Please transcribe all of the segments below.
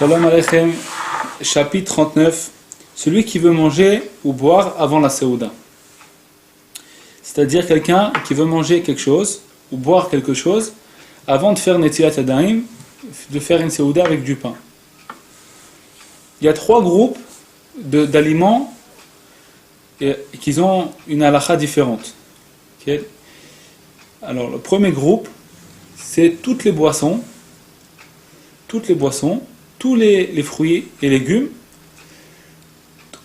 Shalom Aleichem, chapitre 39. Celui qui veut manger ou boire avant la Séouda. C'est-à-dire quelqu'un qui veut manger quelque chose ou boire quelque chose avant de faire Netilat Yadayim, de faire une Séouda avec du pain. Il y a trois groupes d'aliments qui ont une halakha différente. Okay. Alors le premier groupe, c'est toutes les boissons, tous les fruits et légumes.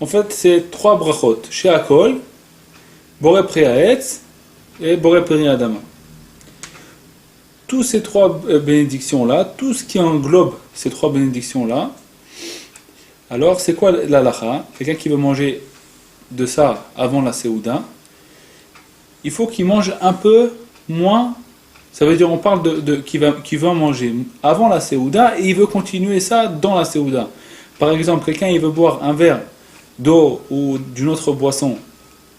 En fait, c'est trois brachot, she'akol, boré pri ha'etz et boré pri adama. Tous ces trois bénédictions-là, tout ce qui englobe ces trois bénédictions-là, alors c'est quoi l'halakha? Quelqu'un qui veut manger de ça avant la Séouda, il faut qu'il mange un peu moins. Ça veut dire on parle de qui va manger avant la Séouda et il veut continuer ça dans la Séouda. Par exemple, quelqu'un il veut boire un verre d'eau ou d'une autre boisson,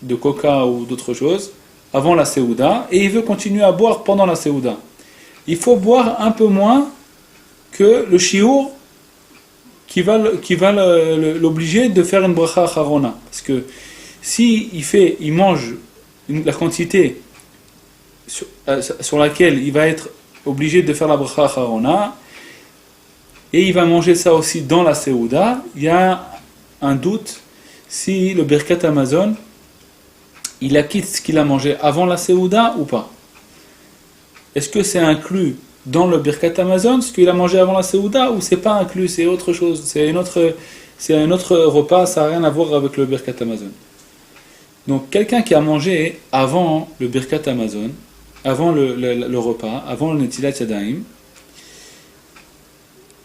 de coca ou d'autre chose, avant la Séouda, et il veut continuer à boire pendant la Séouda. Il faut boire un peu moins que le shiur qui va l'obliger de faire une bracha acharona. Parce que si il mange la quantité sur laquelle il va être obligé de faire la bracha acharona, et il va manger ça aussi dans la Séouda, il y a un doute si le Birkat Hamazon il acquitte ce qu'il a mangé avant la Séouda ou pas. Est-ce que c'est inclus dans le Birkat Hamazon ce qu'il a mangé avant la Séouda, ou c'est pas inclus, c'est autre chose, c'est un autre repas, ça n'a rien à voir avec le Birkat Hamazon. Donc quelqu'un qui a mangé avant le Birkat Hamazon, avant le repas, avant le Netilat Yadayim,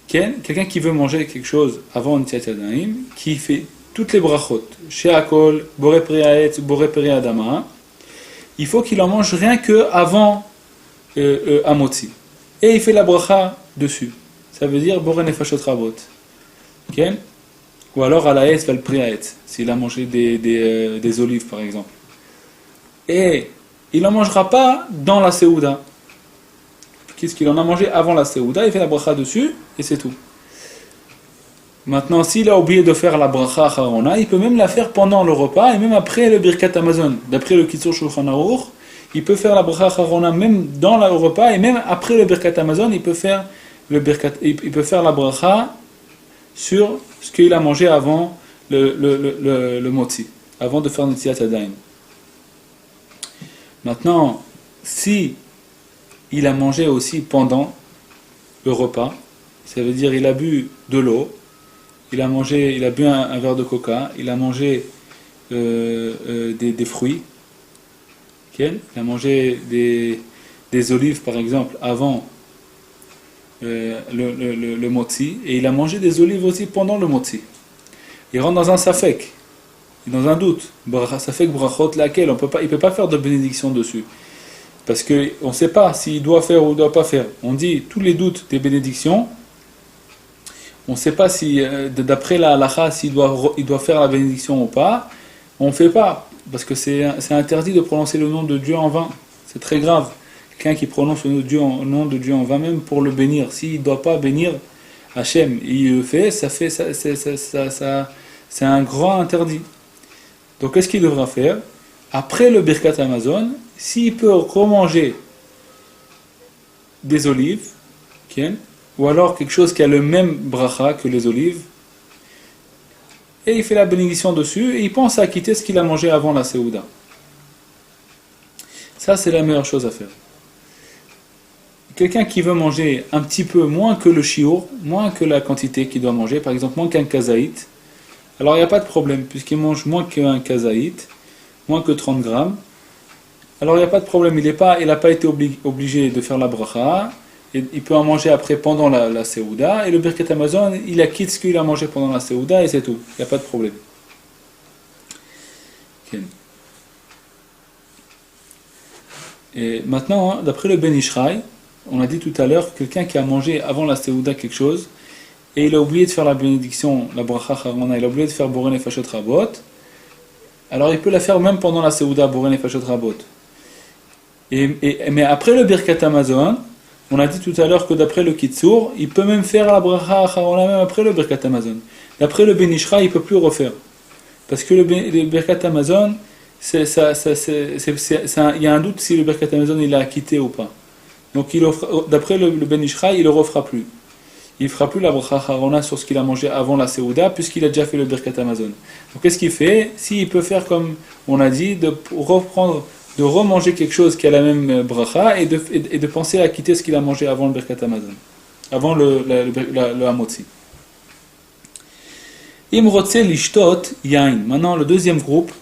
quelqu'un qui veut manger quelque chose avant le Netilat Yadayim, qui fait toutes les brachot, she'akol, boré pri ha'etz, boré pri adama, il faut qu'il en mange rien que avant Amotzi. Et il fait la bracha dessus. Ça veut dire boré nefashot rabot. Okay? Ou alors à la ha'etz val pri ha'etz, s'il a mangé des olives par exemple. Et il n'en mangera pas dans la Séouda. Qu'est-ce qu'il en a mangé avant la Séouda, il fait la bracha dessus et c'est tout. Maintenant, s'il a oublié de faire la bracha acharona, il peut même la faire pendant le repas et même après le Birkat Hamazon. D'après le Kitzur Shulchan Aruch, il peut faire la bracha acharona même dans le repas et même après le Birkat Hamazon, il peut faire la bracha sur ce qu'il a mangé avant le motzi, avant de faire Netilat Yadayim. Maintenant, si il a mangé aussi pendant le repas, ça veut dire il a bu de l'eau, il a bu un verre de coca, il a mangé des fruits, okay? Il a mangé des olives par exemple avant le motzi, et il a mangé des olives aussi pendant le motzi. Il rentre dans un safek, dans un doute, safek brachot laquelle il peut pas faire de bénédiction dessus, parce qu'on ne sait pas s'il doit faire ou ne doit pas faire. On dit tous les doutes des bénédictions. On ne sait pas si, d'après la halakha, s'il doit faire la bénédiction ou pas. On ne fait pas, parce que c'est interdit de prononcer le nom de Dieu en vain. C'est très grave. Quelqu'un qui prononce le nom de Dieu en vain, même pour le bénir, s'il ne doit pas bénir Hachem, il le fait, c'est un grand interdit. Donc qu'est-ce qu'il devra faire? Après le Birkat Hamazon, s'il peut remanger des olives, okay, ou alors quelque chose qui a le même bracha que les olives, et il fait la bénédiction dessus, et il pense à quitter ce qu'il a mangé avant la Séouda. Ça, c'est la meilleure chose à faire. Quelqu'un qui veut manger un petit peu moins que le shiur, moins que la quantité qu'il doit manger, par exemple moins qu'un kazaït, alors il n'y a pas de problème, puisqu'il mange moins qu'un kazaït, moins que 30 grammes, alors il n'y a pas de problème, il n'a pas été obligé de faire la bracha. Il peut en manger après pendant la Séouda, et le Birkat Hamazon, il acquitte ce qu'il a mangé pendant la Séouda, et c'est tout, il n'y a pas de problème. Okay. Et maintenant, d'après le Ben Ishraï, on a dit tout à l'heure, quelqu'un qui a mangé avant la Séouda quelque chose, et il a oublié de faire la bénédiction, la bracha acharona, il a oublié de faire boré nefashot rabot, alors il peut la faire même pendant la Séouda, boré nefashot rabot. Mais après le Birkat Hamazon, On a dit tout à l'heure que d'après le Kitsour, il peut même faire la bracha acharona même après le Birkat Hamazon. D'après le Ben Ishra, il ne peut plus refaire. Parce que le Birkat Hamazon, il y a un doute si le Birkat Hamazon il a acquitté ou pas. Donc d'après le Ben Ishra, il ne le refera plus. Il ne fera plus la bracha acharona sur ce qu'il a mangé avant la Seouda, puisqu'il a déjà fait le Birkat Hamazon. Donc qu'est-ce qu'il fait? S'il peut faire comme on a dit, de remanger quelque chose qui a la même bracha et de penser à quitter ce qu'il a mangé avant le Birkat Hamazon, avant le Hamotzi. Imrotse lishtot yain. Maintenant, le deuxième groupe,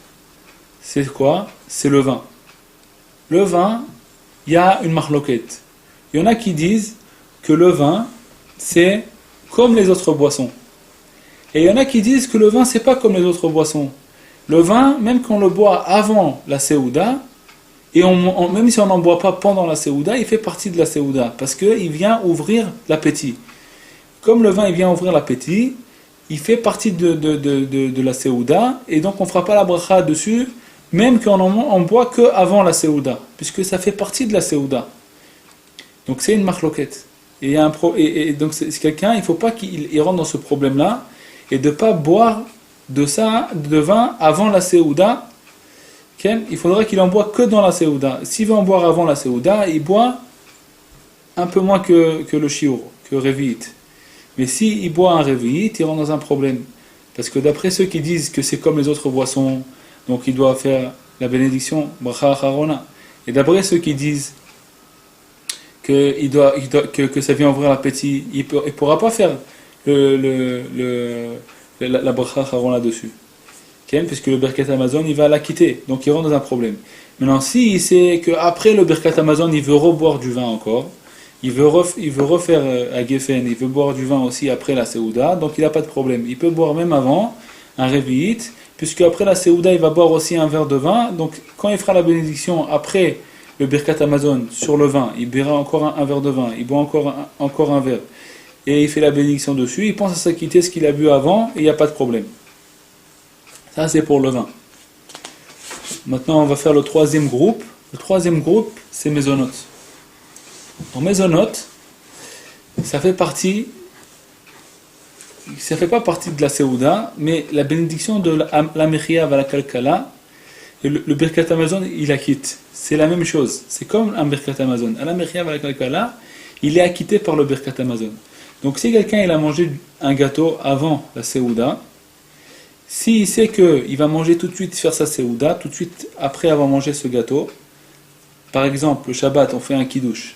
c'est quoi? C'est le vin. Le vin, il y a une marloquette. Il y en a qui disent que le vin, c'est comme les autres boissons. Et il y en a qui disent que le vin, c'est pas comme les autres boissons. Le vin, même quand on le boit avant la Seouda, et même si on n'en boit pas pendant la Seouda, il fait partie de la Seouda, parce qu'il vient ouvrir l'appétit. Comme le vin, il vient ouvrir l'appétit, il fait partie de la Seouda, et donc on ne fera pas la bracha dessus, même qu'on en boit qu'avant la Seouda, puisque ça fait partie de la Seouda. Donc c'est une marloquette. Et donc c'est quelqu'un, il ne faut pas qu'il rentre dans ce problème-là, et de ne pas boire de vin avant la Seouda. Il faudra qu'il en boit que dans la Seouda. S'il veut en boire avant la Seouda, il boit un peu moins que le Shiur, que Revi'it. Mais s'il boit un Revi'it, il rentre dans un problème. Parce que d'après ceux qui disent que c'est comme les autres boissons, donc il doit faire la bénédiction, Bracha Acharona. Et d'après ceux qui disent que ça vient ouvrir l'appétit, il ne pourra pas faire la Bracha Acharona dessus. Puisque le Birkat Hamazon, il va la quitter, donc il rentre dans un problème. Maintenant, s'il sait qu'après le Birkat Hamazon, il veut reboire du vin encore, il veut refaire à Geffen, il veut boire du vin aussi après la Seouda, donc il n'a pas de problème. Il peut boire même avant, un Revi'it, puisque après la Seouda, il va boire aussi un verre de vin, donc quand il fera la bénédiction après le Birkat Hamazon sur le vin, il boira encore un verre de vin, il boit encore un verre, et il fait la bénédiction dessus, il pense à s'acquitter ce qu'il a bu avant, et il n'y a pas de problème. Ça, c'est pour le vin. Maintenant, on va faire le troisième groupe. Le troisième groupe, c'est Mezonot. En Mezonot, ça fait pas partie de la Seouda, mais la bénédiction de la Mechia va la Kalkala, et le Birkat Hamazon, il acquitte. C'est la même chose. C'est comme un Birkat Hamazon. À la Mechia va la Kalkala, il est acquitté par le Birkat Hamazon. Donc, si quelqu'un il a mangé un gâteau avant la Seouda, s'il sait qu'il va manger tout de suite, faire sa Seouda, tout de suite après avoir mangé ce gâteau, par exemple, le Shabbat, on fait un kiddush,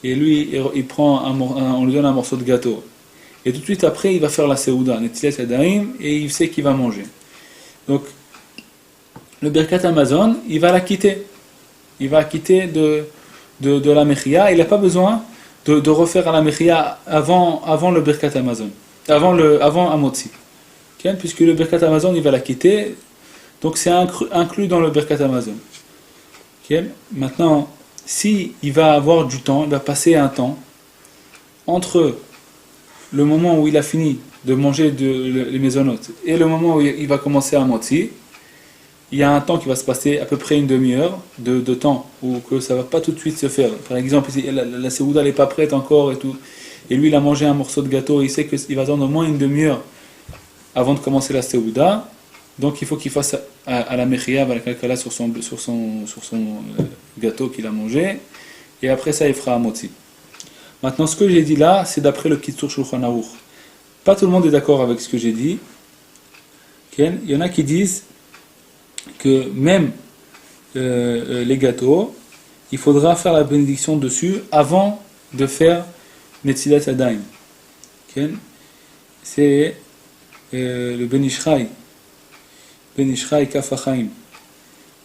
et lui, on lui donne un morceau de gâteau, et tout de suite après, il va faire la Seouda, Netilat Yadayim, et il sait qu'il va manger. Donc, le Birkat Hamazon, il va la quitter. Il va quitter de la Mechia, il n'a pas besoin de refaire à la Mechia avant le Birkat Hamazon, avant Hamotzi. Puisque le Birkat Hamazon, il va la quitter, donc c'est inclus dans le Birkat Hamazon. Maintenant, si il va avoir du temps, il va passer un temps entre le moment où il a fini de manger les mésonotes et le moment où il va commencer à Motzi, il y a un temps qui va se passer, à peu près une demi-heure de temps, où que ça ne va pas tout de suite se faire. Par exemple, la Seouda n'est pas prête encore et tout, et lui il a mangé un morceau de gâteau, il sait qu'il va attendre au moins une demi-heure avant de commencer la Seouda, donc il faut qu'il fasse à la Mechia, à la Kalkala sur son gâteau qu'il a mangé, et après ça il fera un Motzi. Maintenant ce que j'ai dit là, c'est d'après le Kitzur Shulchan Aruch. Pas tout le monde est d'accord avec ce que j'ai dit. Il y en a qui disent que même les gâteaux, il faudra faire la bénédiction dessus avant de faire Netzilat Yadayim. C'est le Ben Ishraï Kaf HaChaim,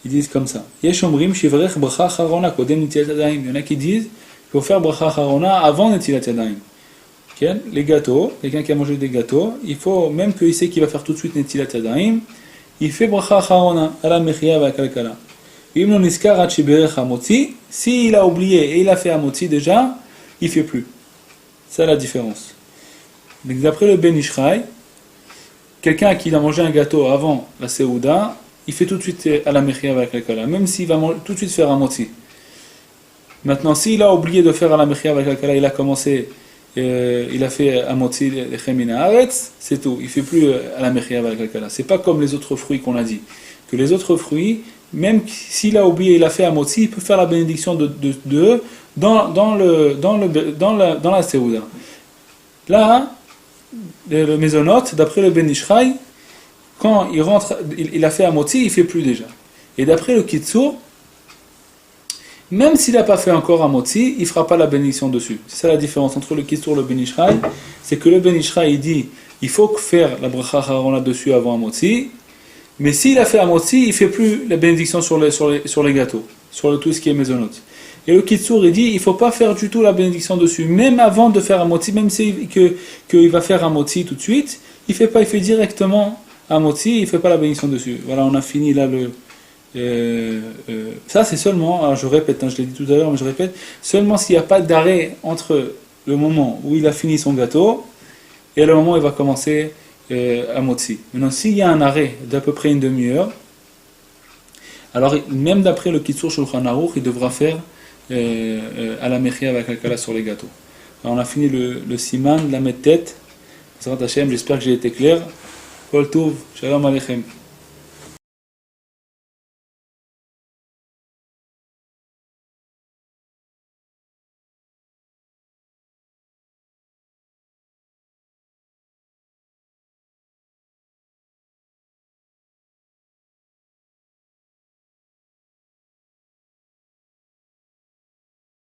ils disent comme ça. Yesh omrim shivrech bracha acharona kodem netilat yadayim. Il y en a qui disent qu'il faut faire bracha acharona avant netilat yadayim. Les gâteaux, quelqu'un qui a mangé des gâteaux, il faut, même qu'il sait qu'il va faire tout de suite netilat yadayim, il fait bracha acharona à la mechia va kalkala. Im lo niskar ad sheberech hamotzi, s'il a oublié et il a fait hamotzi déjà, il fait plus. C'est la différence. Donc d'après le Ben Ishraï, quelqu'un qui a mangé un gâteau avant la Seouda, il fait tout de suite à la Mechia avec la Kala, même s'il va tout de suite faire un motzi. Maintenant, s'il a oublié de faire à la mechia avec Kalkala, il a commencé, il a fait à motzi lechemina aretz, c'est tout. Il ne fait plus à la mechia avec Kalkala. C'est pas comme les autres fruits qu'on a dit. Que les autres fruits, même s'il a oublié, il a fait à motzi, il peut faire la bénédiction de eux dans la Seouda. Là, le mésonote, d'après le Ben Ishraï, quand il rentre, il a fait à motzi, il ne fait plus déjà. Et d'après le Kitsur, même s'il n'a pas fait encore un motzi, il ne fera pas la bénédiction dessus. C'est ça la différence entre le Kitsur et le Ben Ishraï. C'est que le Ben Ishraï, il dit, il faut faire la bracha haron là-dessus avant un motzi. Mais s'il a fait un motzi, il ne fait plus la bénédiction sur les gâteaux, sur tout ce qui est mésonote. Et le Kitsur, il dit, il ne faut pas faire du tout la bénédiction dessus. Même avant de faire un motzi, même s'il qu'il va faire un motzi tout de suite, il fait pas, il fait directement un motzi, il ne fait pas la bénédiction dessus. Voilà, on a fini là ça c'est seulement, alors je répète, je l'ai dit tout à l'heure, mais je répète, seulement s'il n'y a pas d'arrêt entre le moment où il a fini son gâteau et le moment où il va commencer à motzi. Maintenant, s'il y a un arrêt d'à peu près une demi-heure, alors même d'après le Kitsur Shulchan Aruch, il devra faire à la mechia avec Kalkala sur les gâteaux. Alors, on a fini le siman de la tête. J'espère que j'ai été clair. Kol Tov, Shalom Aleichem.